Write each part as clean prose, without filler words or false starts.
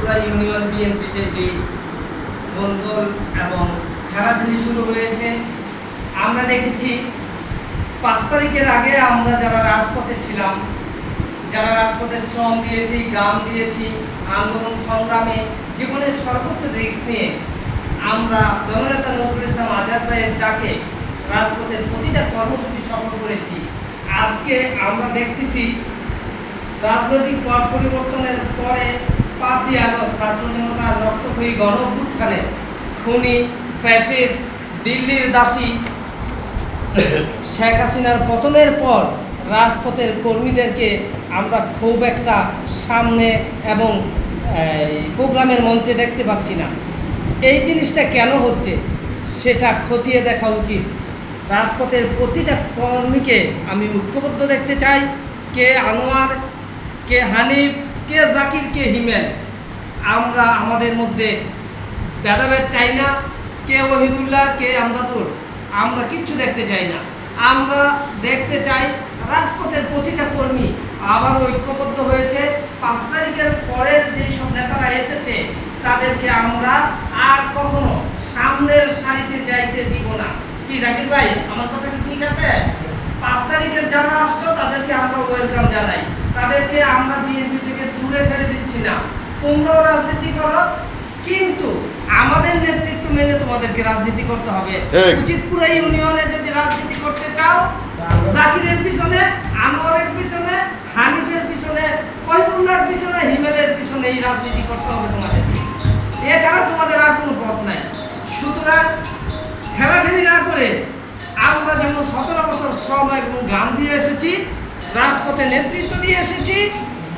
Uchitpura union বিএনপিতে যে বন্দল এবং খেলাধুলি শুরু হয়েছে, আমরা দেখেছি 5 তারিখের আগে আমরা যারা রাজপথে ছিলাম, যারা রাজপথে শ্রম দিয়েছি, গান দিয়েছি, আন্দোলন সংগ্রামে জীবনের সর্বোচ্চ রিস্ক নিয়ে আমরা জননেতা নজরুল ইসলাম আজাদ ভাইয়ের ডাকে রাজপথের প্রতিটা কর্মসূচি সফল করেছি। আজকে আমরা দেখতেছি রাজনৈতিক পট পরিবর্তনের পরে 5ই আগস্ট ছাত্র জনতার রক্তক্ষয়ী গণ অভ্যুত্থানে খুনি ফ্যাসিস্ট দিল্লির দাসী শেখ হাসিনার পতনের পর রাজপথের কর্মীদেরকে আমরা খুব একটা সামনে এবং প্রোগ্রামের মঞ্চে দেখতে পাচ্ছি না। এই জিনিসটা কেন হচ্ছে সেটা খতিয়ে দেখা উচিত। রাজপথের প্রতিটা কর্মীকে আমি ঐক্যবদ্ধ দেখতে চাই। কে আনোয়ার, কে হানিফ, কে জাকির, কে হিমেল, আমরা আমাদের মধ্যে ভেদাভেদ চাই না। কে ওহিদুল্লাহ, কে আমদাদুর, আমরা কিচ্ছু দেখতে চাই না। আমরা দেখতে চাই রাজপথের প্রতিটা কর্মী আবার ঐক্যবদ্ধ হয়েছে। 5 তারিখের পরের যেই সব নেতারা এসেছে তাদেরকে আমরা আর কখনো সামনের সারিতে যাইতে দিব না। কি জাকির ভাই, আমার কথা কি ঠিক আছে? 5 তারিখের যারা আসছো তাদেরকে আমরা ওয়েলকাম জানাই, তাদেরকে আমরা বিএনপি থেকে দূরে ঠেলে দিচ্ছি না। তোমরাও রাজনীতি করো, কিন্তু আমাদের নেতৃত্ব মেনে তোমাদেরকে রাজনীতি করতে হবে। উচিতপুরা ইউনিয়নে যদি রাজনীতি করতে চাও, জাকিরের পিছনে, আনোয়ারের পিছনে, হানিফের পিছনে, ওহিদুল্লাহর পিছনে, হিমেলের পিছনে এই রাজনীতি করতে হবে তোমাদের। এছাড়া তোমাদের আর কোনো পথ নাই। সুতরাং ঠেলাঠেলি না করে আমরা যেমন 17 বছর শ্রম এবং গান দিয়ে এসেছি, রাজপথে নেতৃত্ব দিয়ে এসেছি,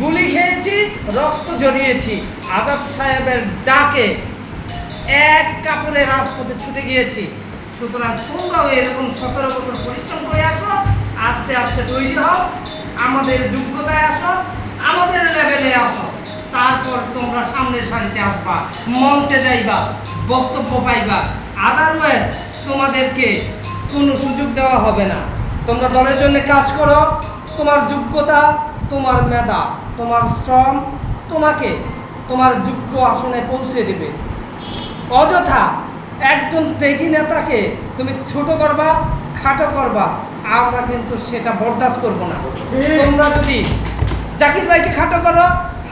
গুলি খেয়েছি, রক্ত জড়িয়েছি, আজাদ সাহেবের ডাকে এক কাপড়ে রাজপথে ছুটে গিয়েছি। সুতরাং তোমরাও এরকম 17 বছর পরিশ্রম করে আসো, আস্তে আস্তে তৈরি হও, আমাদের যোগ্যতায় আসো, আমাদের লেভেলে আসো, তারপর তোমরা সামনের সারিতে আসবা, মঞ্চে যাইবা, বক্তব্য পাইবা। আদারওয়াইজ তোমাদেরকে কোনো সুযোগ দেওয়া হবে না। তোমরা দলের জন্য কাজ করো, তোমার যোগ্যতা, তোমার মেধা, তোমার শ্রম তোমাকে তোমার যোগ্য আসনে পৌঁছে দেবে। অযথা একজন ত্যাগী নেতাকে তুমি ছোট করবা, খাটো করবা, আমরা কিন্তু সেটা বরদাস্ত করব না। তোমরা যদি জাকির ভাইকে খাটো করো,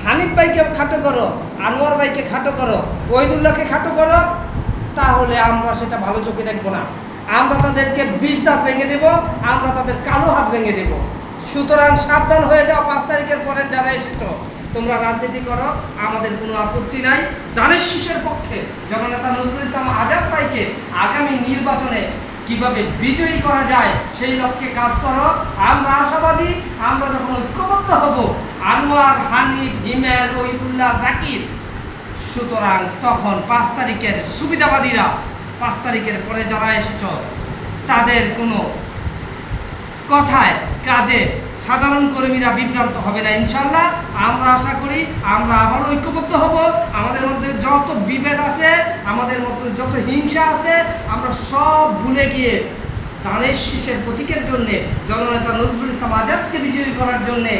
হানিফ ভাইকে খাটো করো, আনোয়ার ভাইকে খাটো করো, ওহিদুল্লাহকে খাটো করো, তাহলে আমরা সেটা ভালো চোখে দেখবো না। আমরা তাদেরকে 20 দাঁত ভেঙে দেব, আমরা তাদের কালো হাত ভেঙে দেব। সুতরাং সাবধান হয়ে যাও। 5 তারিখের পরে যারা এসেছো তোমরা রাজনীতি করো, আমাদের কোনো আপত্তি নাই। ধানের শীষের পক্ষে জননেতা নজরুল ইসলাম আজাদ ভাইকে আগামী নির্বাচনে কিভাবে বিজয়ী করা যায় সেই লক্ষ্যে কাজ করো। আমরা আশাবাদী, আমরা যখন ঐক্যবদ্ধ হব, আনোয়ার, হানিফ, হিমেল, ওহিদুল্লাহ, জাকির, সুতরাং তখন 5 তারিখের সুবিধাবাদীরা, 5 তারিখের পরে যারা এসেছ তাদের কোনো কথায় কাজে সাধারণ কর্মীরা বিভ্রান্ত হবে না ইনশাল্লাহ। আমরা আশা করি আমরা আবার ঐক্যবদ্ধ হব। আমাদের মধ্যে যত বিভেদ আছে, আমাদের মধ্যে যত হিংসা আছে, আমরা সব ভুলে গিয়ে ধানের শীষের প্রতীকের জন্যে, জননেতা নজরুল ইসলাম আজাদকে বিজয়ী করার জন্যে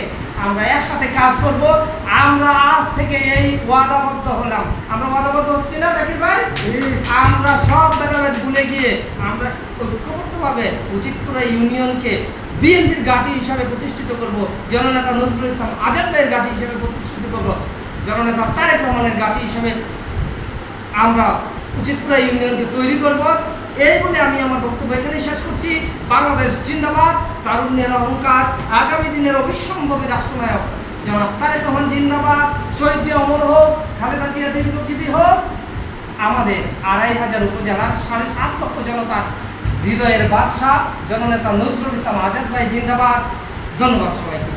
আমরা একসাথে কাজ করব। আমরা আজ থেকে এই ওয়াদাবদ্ধ হলাম। আমরা ওয়াদাবদ্ধ হচ্ছি না জাকির ভাই? আমরা সব ভেদাভেদ ভুলে গিয়ে আমরা ঐক্যবদ্ধভাবে উচিতপুরা ইউনিয়নকে বিএনপির ঘাঁটি হিসাবে প্রতিষ্ঠিত করব, জননেতা নজরুল ইসলাম আজাদ ভাইয়ের ঘাঁটি হিসাবে প্রতিষ্ঠিত করব, জননেতা তারেক রহমানের ঘাঁটি হিসাবে আমরা উচিতপুরা ইউনিয়নকে তৈরি করব। এই বলে আমি আমার বক্তব্য এখানেই শেষ করছি। বাংলাদেশ জিন্দাবাদ, তারুণ্যের অহংকার, আগামী দিনের অবিসম্ভাবী রাষ্ট্রনায়ক জনাব তারেক রহমান জিন্দাবাদ। শহীদ জিয়া অমর হোক, খালেদা জিয়া দীর্ঘজীবী হোক। আমাদের 2500 উপজেলার 7.5 লক্ষ জনতার হৃদয়ের বাদশা জননেতা নজরুল ইসলাম আজাদ ভাই জিন্দাবাদ। ধন্যবাদ সবাইকে।